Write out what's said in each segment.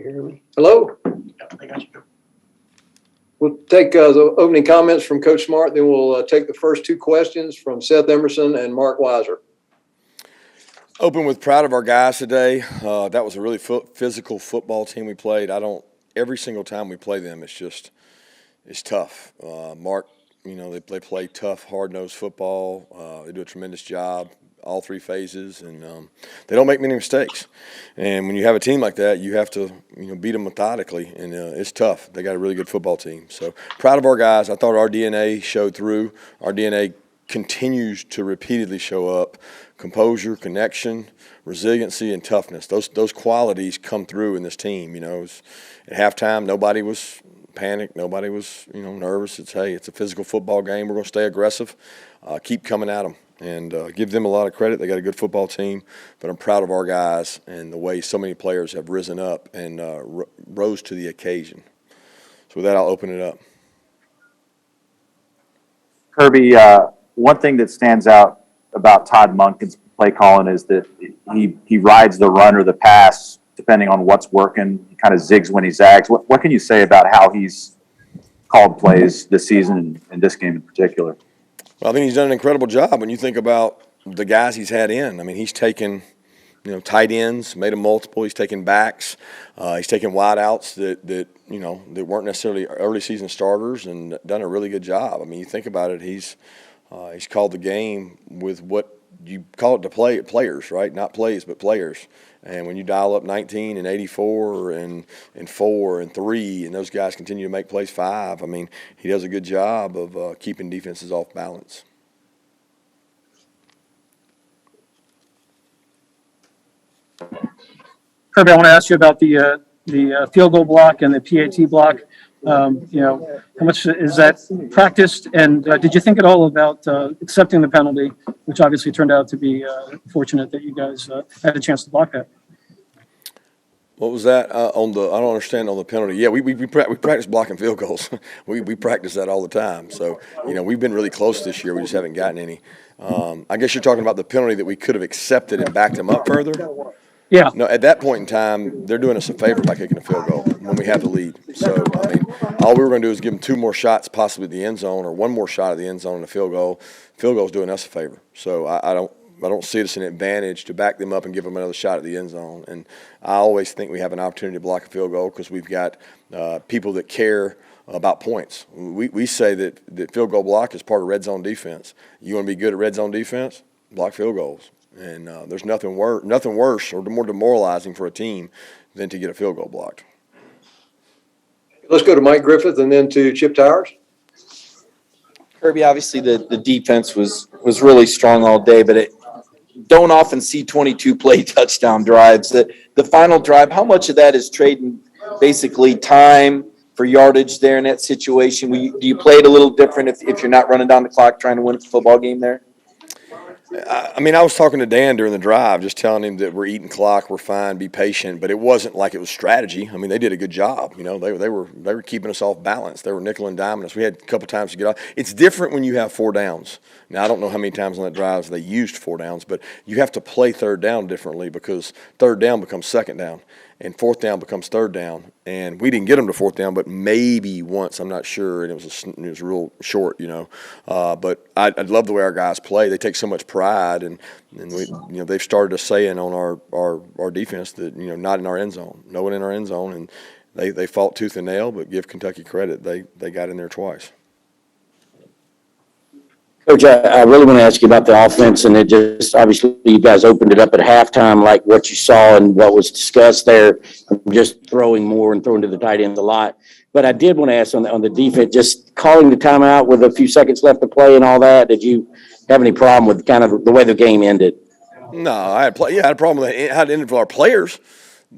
Hear me? Hello? I got you. We'll take the opening comments from Coach Smart, then we'll take the first two questions from Seth Emerson and Mark Weiser. Open with proud of our guys today. That was a really physical football team we played. Every single time we play them, it's tough. Mark, they play tough, hard-nosed football. They do a tremendous job, all three phases, and they don't make many mistakes. And when you have a team like that, you have to beat them methodically, and it's tough. They got a really good football team. So proud of our guys. I thought our DNA showed through. Our DNA continues to repeatedly show up. Composure, connection, resiliency, and toughness. Those qualities come through in this team. At halftime, nobody was panicked. Nobody was nervous. It's a physical football game. We're going to stay aggressive, keep coming at them, and give them a lot of credit. They got a good football team, but I'm proud of our guys and the way so many players have risen up and rose to the occasion. So with that, I'll open it up. Kirby, one thing that stands out about Todd Monken's play calling is that he rides the run or the pass depending on what's working. He kind of zigs when he zags. What can you say about how he's called plays this season and this game in particular? Well, I think he's done an incredible job when you think about the guys he's had in. I mean, he's taken tight ends, made them multiple. He's taken backs. He's taken wideouts that weren't necessarily early season starters and done a really good job. I mean, you think about it, he's called the game with what you call it players, right? Not plays, but players. And when you dial up 19 and 84 and 4 and 3, and those guys continue to make plays 5, I mean, he does a good job of keeping defenses off balance. Kirby, I want to ask you about the field goal block and the PAT block. How much is that practiced? And did you think at all about accepting the penalty, which obviously turned out to be fortunate that you guys had a chance to block that? What was that I don't understand on the penalty. Yeah, we practice blocking field goals. we practice that all the time. So we've been really close this year. We just haven't gotten any. I guess you're talking about the penalty that we could have accepted and backed them up further. Yeah. No, at that point in time, they're doing us a favor by kicking a field goal when we have the lead. So, I mean, all we were going to do is give them 2 more shots possibly at the end zone or 1 more shot at the end zone and a field goal. Field goal's doing us a favor. So I don't see it as an advantage to back them up and give them another shot at the end zone. And I always think we have an opportunity to block a field goal because we've got people that care about points. We say that field goal block is part of red zone defense. You want to be good at red zone defense? Block field goals. And there's nothing worse or more demoralizing for a team than to get a field goal blocked. Let's go to Mike Griffith and then to Chip Towers. Kirby, obviously the defense was really strong all day, but don't often see 22 play touchdown drives. The final drive, how much of that is trading basically time for yardage there in that situation? Do you play it a little different if you're not running down the clock trying to win a football game there? I mean, I was talking to Dan during the drive, just telling him that we're eating clock, we're fine, be patient. But it wasn't like it was strategy. I mean, they did a good job. They were keeping us off balance. They were nickel and diming us. We had a couple times to get off. It's different when you have 4 downs. Now, I don't know how many times on that drive they used 4 downs, but you have to play third down differently because third down becomes second down. And fourth down becomes third down, and we didn't get them to fourth down, but maybe once, I'm not sure, and it was real short, But I love the way our guys play. They take so much pride, and we, they've started a saying on our defense that not in our end zone, no one in our end zone, and they fought tooth and nail. But give Kentucky credit, they got in there twice. Coach, I really want to ask you about the offense, and it just obviously you guys opened it up at halftime, like what you saw and what was discussed there. I'm just throwing to the tight ends a lot, but I did want to ask on the defense, just calling the timeout with a few seconds left to play and all that. Did you have any problem with kind of the way the game ended? No, I had a problem with how it ended for our players.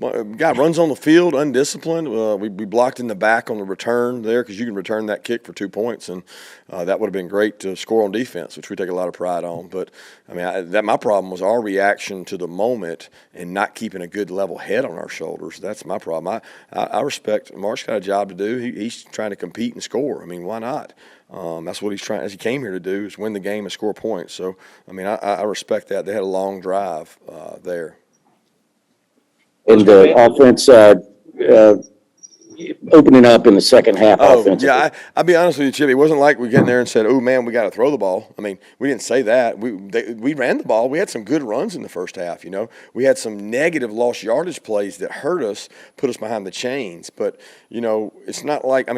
Guy runs on the field, undisciplined. We blocked in the back on the return there because you can return that kick for 2 points, and that would have been great to score on defense, which we take a lot of pride on. But, I mean, my problem was our reaction to the moment and not keeping a good level head on our shoulders. That's my problem. I respect Mark's got a job to do. He's trying to compete and score. I mean, why not? That's what he's trying, as he came here to do, is win the game and score points. So, I mean, I respect that. They had a long drive there. In the offense, opening up in the second half Oh, offensively? yeah, I'll be honest with you, Chip. It wasn't like we get in there and said, "Oh man, we got to throw the ball." I mean, we didn't say that. We ran the ball. We had some good runs in the first half. We had some negative lost yardage plays that hurt us, put us behind the chains. But it's not like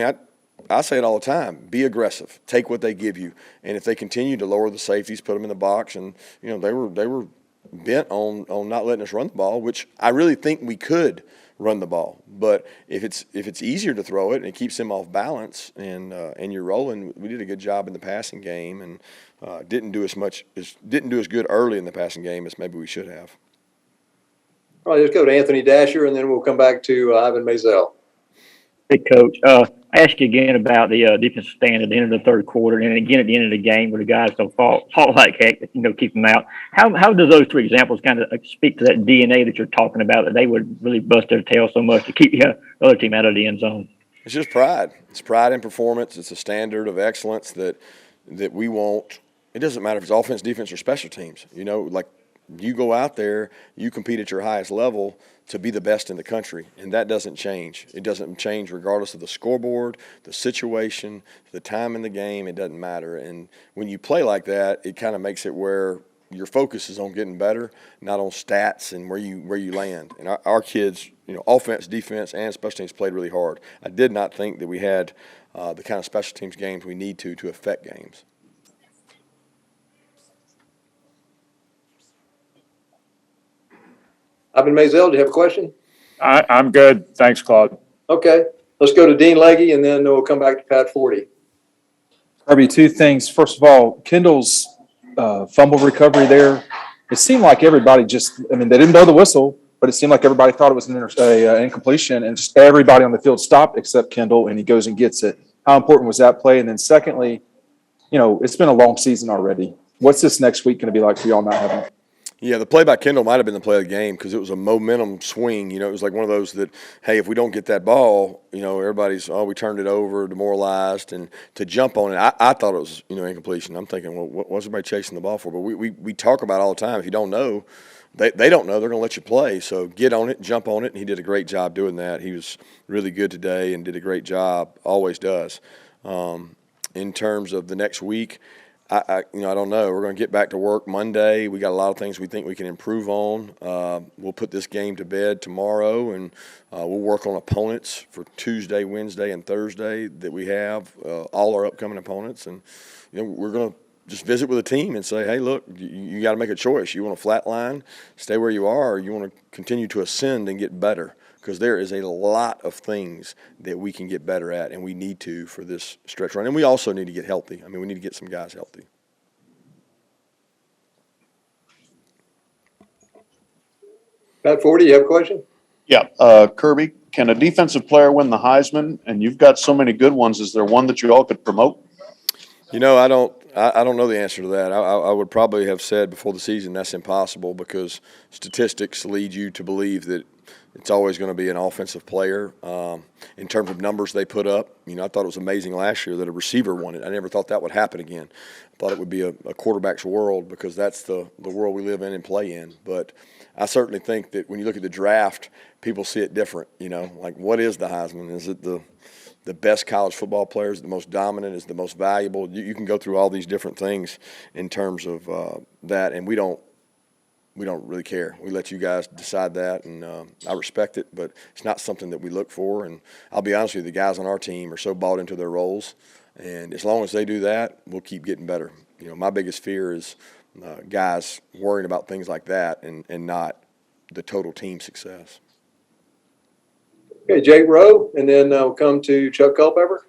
I say it all the time: be aggressive, take what they give you, and if they continue to lower the safeties, put them in the box, and they were bent on not letting us run the ball, which I really think we could run the ball. But if it's easier to throw it and it keeps them off balance and you're rolling, we did a good job in the passing game and didn't do as good early in the passing game as maybe we should have. All right, let's go to Anthony Dasher, and then we'll come back to Ivan Maisel. Hey, Coach. I asked you again about the defensive stand at the end of the third quarter, and again at the end of the game where the guys don't fought like heck, keep them out. How does those three examples kind of speak to that DNA that you're talking about, that they would really bust their tail so much to keep the other team out of the end zone? It's just pride. It's pride in performance. It's a standard of excellence that we want. It doesn't matter if it's offense, defense, or special teams. Like you go out there, you compete at your highest level to be the best in the country, and that doesn't change. It doesn't change regardless of the scoreboard, the situation, the time in the game. It doesn't matter. And when you play like that, it kind of makes it where your focus is on getting better, not on stats and where you land. And our kids, offense, defense, and special teams played really hard. I did not think that we had the kind of special teams games we need to affect games. Ivan Maisel, do you have a question? I'm good. Thanks, Claude. Okay. Let's go to Dean Legge, and then we'll come back to Pat Forty. Kirby, two things. First of all, Kendall's fumble recovery there, it seemed like everybody they didn't blow the whistle, but it seemed like everybody thought it was an incompletion, and just everybody on the field stopped except Kendall, and he goes and gets it. How important was that play? And then secondly, it's been a long season already. What's this next week going to be like for y'all not having? Yeah, the play by Kendall might have been the play of the game because it was a momentum swing. It was like one of those that, hey, if we don't get that ball, everybody's, we turned it over, demoralized, and to jump on it, I thought it was, incompletion. I'm thinking, well, what's everybody chasing the ball for? But we talk about it all the time. If you don't know, they don't know, they're going to let you play. So get on it, jump on it, and he did a great job doing that. He was really good today and did a great job, always does. In terms of the next week, I don't know. We're going to get back to work Monday. We got a lot of things we think we can improve on. We'll put this game to bed tomorrow, and we'll work on opponents for Tuesday, Wednesday, and Thursday that we have, all our upcoming opponents. And, we're going to just visit with the team and say, hey, look, you got to make a choice. You want to flat line, stay where you are, or you want to continue to ascend and get better? Because there is a lot of things that we can get better at, and we need to for this stretch run. And we also need to get healthy. We need to get some guys healthy. Pat Forty, you have a question? Yeah, Kirby, can a defensive player win the Heisman? And you've got so many good ones. Is there one that you all could promote? I don't know the answer to that. I would probably have said before the season that's impossible because statistics lead you to believe that it's always going to be an offensive player. In terms of numbers they put up, I thought it was amazing last year that a receiver won it. I never thought that would happen again. I thought it would be a quarterback's world because that's the world we live in and play in. But I certainly think that when you look at the draft, people see it different. Like what is the Heisman? Is it the best college football player? Is the most dominant? Is the most valuable? You can go through all these different things in terms of that, and we don't really care. We let you guys decide that, and I respect it, but it's not something that we look for. And I'll be honest with you, the guys on our team are so bought into their roles, and as long as they do that, we'll keep getting better. My biggest fear is guys worrying about things like that and not the total team success. Okay, Jake Rowe, and then we'll come to Chuck Culpepper.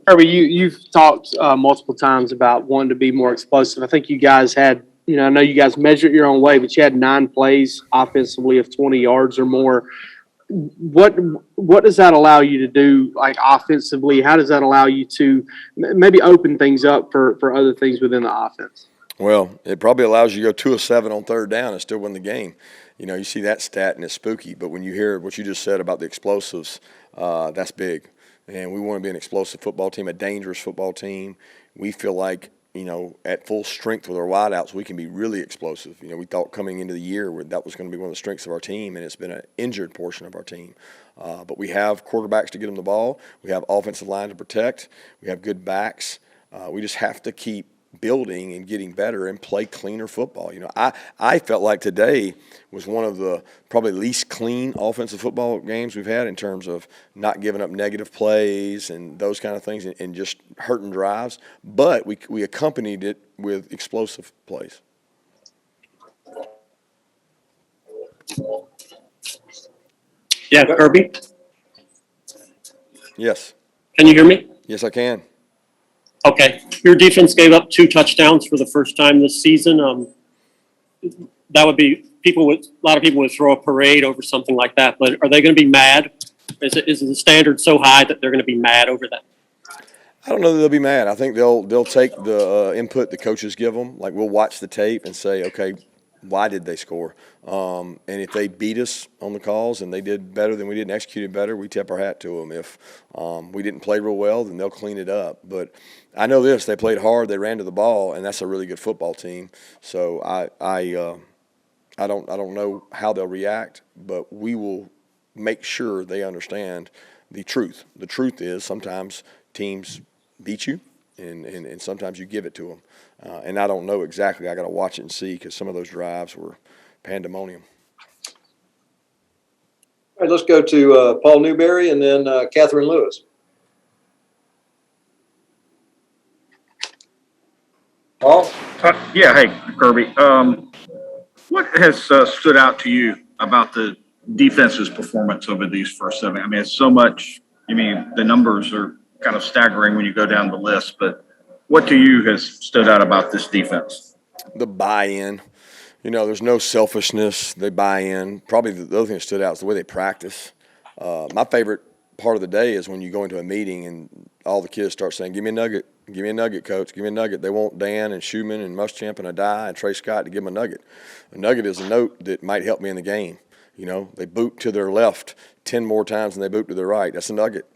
Kirby, you've talked multiple times about wanting to be more explosive. I think you guys had, I know you guys measure it your own way, but you had 9 plays offensively of 20 yards or more. What does that allow you to do, like offensively? How does that allow you to maybe open things up for other things within the offense? Well, it probably allows you to go 2 of 7 on third down and still win the game. You see that stat and it's spooky, but when you hear what you just said about the explosives, that's big. And we want to be an explosive football team, a dangerous football team. We feel like at full strength with our wideouts, we can be really explosive. We thought coming into the year that was going to be one of the strengths of our team, and it's been an injured portion of our team. But we have quarterbacks to get them the ball. We have offensive line to protect. We have good backs. We just have to keep building and getting better and play cleaner football. I felt like today was one of the probably least clean offensive football games we've had in terms of not giving up negative plays and those kind of things and just hurting drives. But we accompanied it with explosive plays. Yeah, Kirby, Yes. can you hear me? Yes, I can. Okay, your defense gave up 2 touchdowns for the first time this season. That would be a lot of people would throw a parade over something like that, but are they going to be mad? Is the standard so high that they're going to be mad over that? I don't know that they'll be mad. I think they'll take the input the coaches give them. Like, we'll watch the tape and say, okay, why did they score? And if they beat us on the calls and they did better than we did and executed better, we tip our hat to them. If we didn't play real well, then they'll clean it up. But I know this: they played hard, they ran to the ball, and that's a really good football team. So I don't know how they'll react, but we will make sure they understand the truth. The truth is sometimes teams beat you, and sometimes you give it to them. And I don't know exactly. I got to watch it and see, because some of those drives were pandemonium. All right, let's go to Paul Newberry and then Catherine Lewis. Paul? Yeah, hey, Kirby. What has stood out to you about the defense's performance over these first 7? I mean, it's so much. The numbers are kind of staggering when you go down the list, but what to you has stood out about this defense? The buy-in. There's no selfishness. They buy in. Probably the other thing that stood out is the way they practice. My favorite part of the day is when you go into a meeting and all the kids start saying, give me a nugget, coach, give me a nugget. They want Dan and Schumann and Muschamp and Adai and Trey Scott to give them a nugget. A nugget is a note that might help me in the game. They boot to their left 10 more times than they boot to their right. That's a nugget.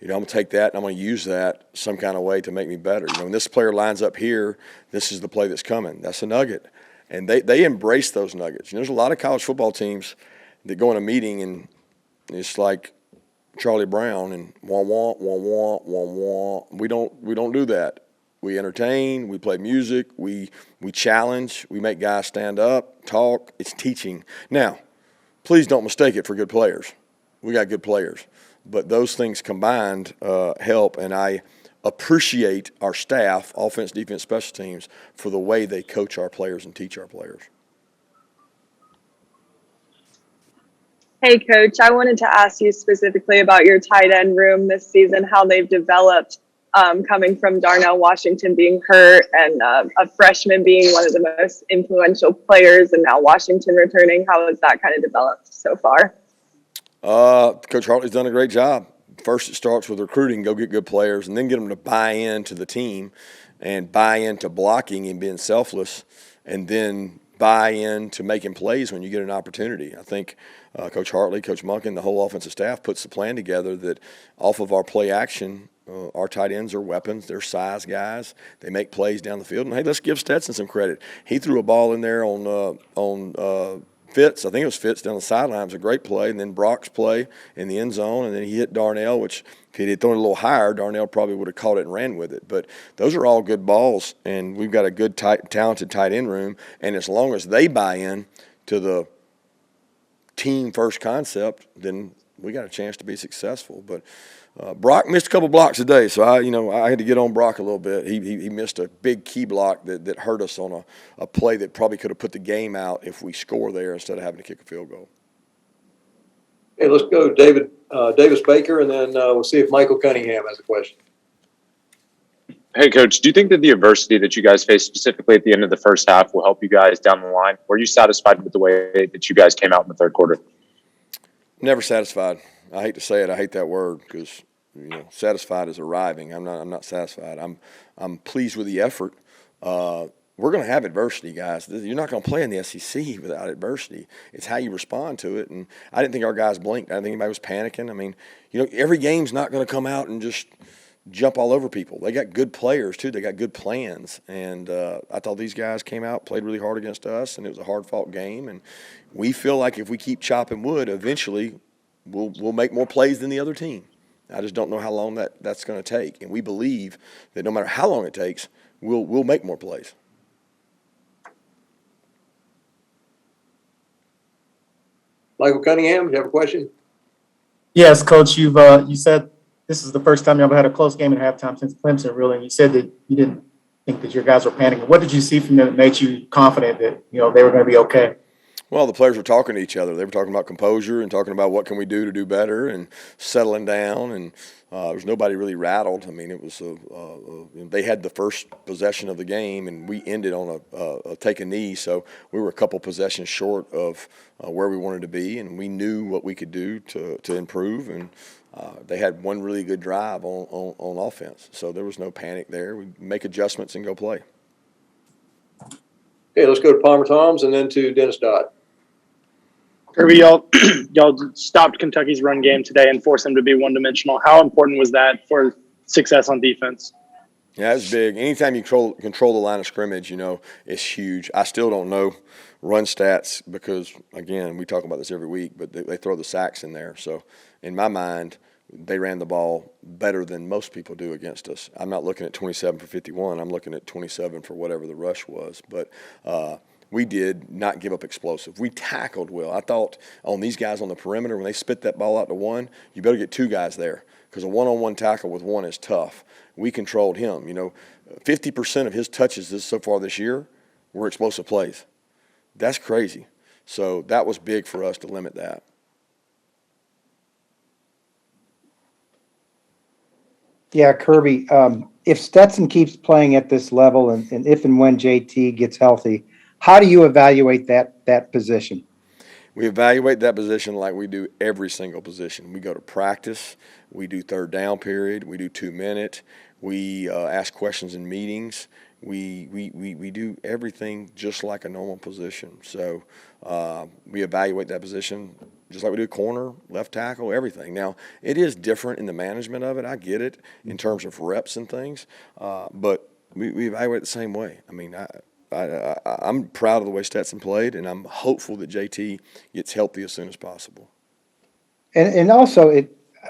I'm going to take that and I'm going to use that some kind of way to make me better. When this player lines up here, this is the play that's coming. That's a nugget. And they embrace those nuggets. There's a lot of college football teams that go in a meeting and it's like Charlie Brown and wah. We don't do that. We entertain, we play music, we challenge, we make guys stand up, talk. It's teaching. Now, please don't mistake it for good players. We got good players. But those things combined help, and I appreciate our staff, offense, defense, special teams, for the way they coach our players and teach our players. Hey, Coach, I wanted to ask you specifically about your tight end room this season, how they've developed, coming from Darnell Washington being hurt and a freshman being one of the most influential players, and now Washington returning. How has that kind of developed so far? Coach Hartley's done a great job. First, it starts with recruiting, go get good players, and then get them to buy into the team and buy into blocking and being selfless, and then buy into making plays when you get an opportunity. I think Coach Hartley, Coach Munkin, the whole offensive staff puts the plan together that off of our play action, our tight ends are weapons. They're size guys. They make plays down the field. And, hey, let's give Stetson some credit. He threw a ball in there on Fitz. I think it was Fitz down the sideline. It was a great play. And then Brock's play in the end zone. And then he hit Darnell, which if he had thrown it a little higher, Darnell probably would have caught it and ran with it. But those are all good balls. And we've got a good, talented tight end room. And as long as they buy in to the team first concept, then we got a chance to be successful. But Brock missed a couple blocks today, so I had to get on Brock a little bit. He missed a big key block that hurt us on a play that probably could have put the game out if we score there instead of having to kick a field goal. Okay, let's go Davis Baker, and then we'll see if Michael Cunningham has a question. Hey, Coach, do you think that the adversity that you guys faced specifically at the end of the first half will help you guys down the line? Were you satisfied with the way that you guys came out in the third quarter? Never satisfied. I hate to say it. I hate that word because, satisfied is arriving. I'm not satisfied. I'm pleased with the effort. We're going to have adversity, guys. You're not going to play in the SEC without adversity. It's how you respond to it. And I didn't think our guys blinked. I didn't think anybody was panicking. I mean, every game's not going to come out and just jump all over people. They got good players too. They got good plans, and I thought these guys came out, played really hard against us, and it was a hard-fought game. And we feel like if we keep chopping wood, eventually we'll make more plays than the other team. I just don't know how long that's going to take, and we believe that no matter how long it takes, we'll make more plays. Michael Cunningham, you have a question? Yes, Coach, you said this is the first time you ever had a close game at halftime since Clemson, really. And you said that you didn't think that your guys were panicking. What did you see from them that made you confident that, they were going to be okay? Well, the players were talking to each other. They were talking about composure and talking about what can we do to do better and settling down. And there was nobody really rattled. I mean, it was they had the first possession of the game, and we ended on a take a knee. So we were a couple possessions short of where we wanted to be, and we knew what we could do to improve. And they had one really good drive on offense. So there was no panic there. We make adjustments and go play. Okay, let's go to Palmer Thombs and then to Dennis Dodd. Kirby, y'all stopped Kentucky's run game today and forced them to be one-dimensional. How important was that for success on defense? Yeah, it's big. Anytime you control the line of scrimmage, it's huge. I still don't know run stats because, again, we talk about this every week, but they throw the sacks in there. So, in my mind, they ran the ball better than most people do against us. I'm not looking at 27 for 51. I'm looking at 27 for whatever the rush was. But we did not give up explosive. We tackled well. I thought on these guys on the perimeter, when they spit that ball out to one, you better get two guys there because a one-on-one tackle with one is tough. We controlled him. 50% of his touches so far this year were explosive plays. That's crazy. So that was big for us to limit that. Yeah, Kirby, if Stetson keeps playing at this level and if and when JT gets healthy, how do you evaluate that position? We evaluate that position like we do every single position. We go to practice. We do third down period. We do 2-minute. We ask questions in meetings. We do everything just like a normal position. So we evaluate that position just like we do corner, left tackle, everything. Now, it is different in the management of it. I get it in terms of reps and things, but we evaluate it the same way. I mean, I'm proud of the way Stetson played, and I'm hopeful that JT gets healthy as soon as possible. And also,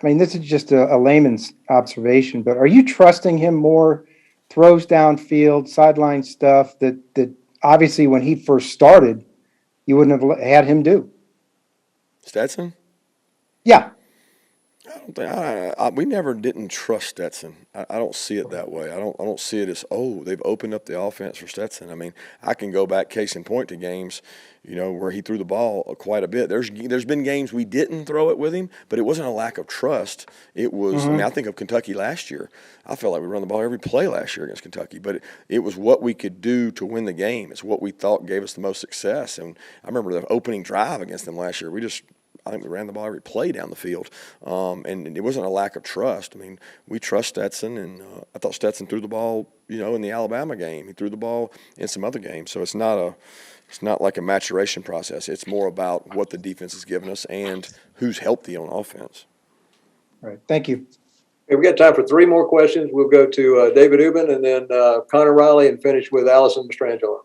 this is just a layman's observation, but are you trusting him more, throws downfield, sideline stuff that obviously when he first started, you wouldn't have had him do? Stetson? Yeah. We never didn't trust Stetson. I don't see it that way. I don't see it as, they've opened up the offense for Stetson. I mean, I can go back case in point to games, where he threw the ball quite a bit. There's been games we didn't throw it with him, but it wasn't a lack of trust. It was, I think of Kentucky last year. I felt like we run the ball every play last year against Kentucky, but it was what we could do to win the game. It's what we thought gave us the most success. And I remember the opening drive against them last year. I think we ran the ball every play down the field, and it wasn't a lack of trust. I mean, we trust Stetson, and I thought Stetson threw the ball, in the Alabama game. He threw the ball in some other games, so it's not like a maturation process. It's more about what the defense has given us and who's healthy on offense. All right, thank you. Okay, we got time for 3 more questions. We'll go to David Ubben and then Connor Riley and finish with Allison Mastrangelo.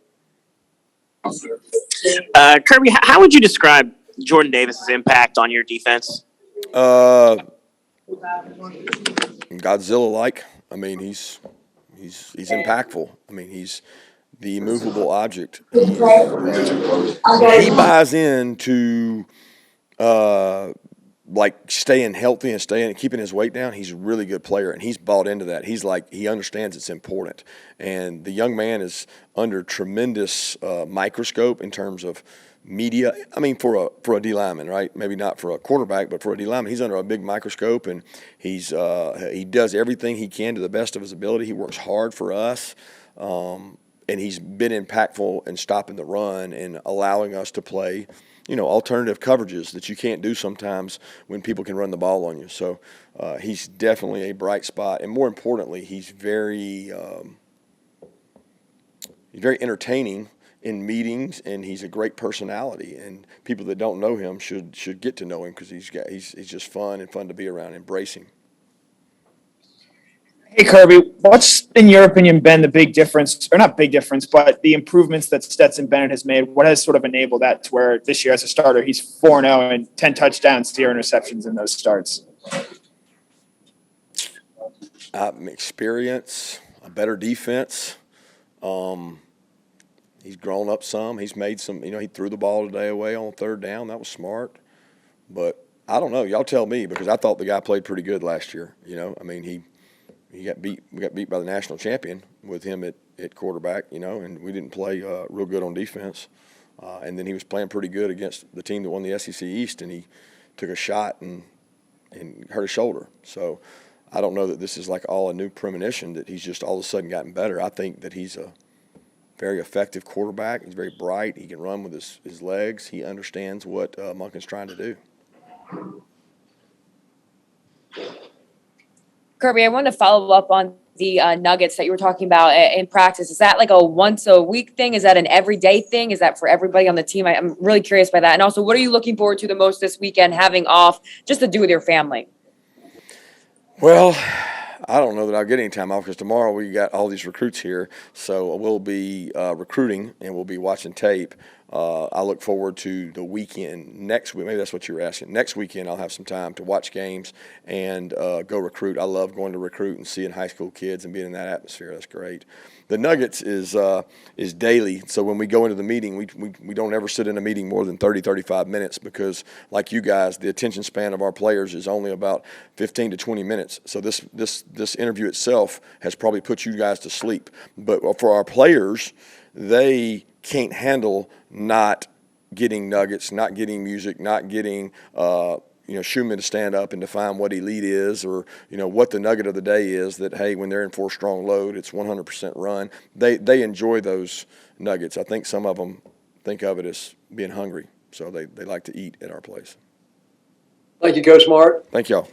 Kirby, how would you describe Jordan Davis's impact on your defense? Godzilla-like. I mean, he's impactful. I mean, he's the immovable object. He buys into staying healthy and keeping his weight down. He's a really good player, and he's bought into that. He understands it's important. And the young man is under tremendous microscope in terms of media. I mean, for a D lineman, right? Maybe not for a quarterback, but for a D lineman, he's under a big microscope, and he does everything he can to the best of his ability. He works hard for us, and he's been impactful in stopping the run and allowing us to play, alternative coverages that you can't do sometimes when people can run the ball on you. So he's definitely a bright spot, and more importantly, he's very entertaining in meetings, and he's a great personality, and people that don't know him should get to know him because he's just fun to be around. Embrace him. Hey, Kirby, what's, in your opinion, been the big difference, or not big difference, but the improvements that Stetson Bennett has made? What has sort of enabled that to where this year as a starter, he's 4-0 and 10 touchdowns, 0 interceptions in those starts? Experience, a better defense. He's grown up some. He's made some, he threw the ball today away on third down. That was smart. But I don't know. Y'all tell me, because I thought the guy played pretty good last year. We got beat by the national champion with him at quarterback, and we didn't play real good on defense. And then he was playing pretty good against the team that won the SEC East, and he took a shot and hurt his shoulder. So I don't know that this is like all a new premonition that he's just all of a sudden gotten better. I think that he's a very effective quarterback. He's very bright. He can run with his legs. He understands what Monken's trying to do. Kirby, I wanted to follow up on the nuggets that you were talking about in practice. Is that like a once a week thing? Is that an everyday thing? Is that for everybody on the team? I'm really curious by that. And also, what are you looking forward to the most this weekend, having off, just to do with your family? Well, I don't know that I'll get any time off because tomorrow we got all these recruits here. So we'll be recruiting and we'll be watching tape. I look forward to the weekend next week. Maybe that's what you were asking. Next weekend, I'll have some time to watch games and go recruit. I love going to recruit and seeing high school kids and being in that atmosphere. That's great. The Nuggets is daily. So when we go into the meeting, we don't ever sit in a meeting more than 30, 35 minutes because, like you guys, the attention span of our players is only about 15 to 20 minutes. So this interview itself has probably put you guys to sleep. But for our players, they can't handle not getting nuggets, not getting music, not getting Schumann to stand up and define what elite is or what the nugget of the day is. That hey, when they're in 4 strong load, it's 100% run. They enjoy those nuggets. I think some of them think of it as being hungry, so they like to eat at our place. Thank you, Coach Mark. Thank y'all.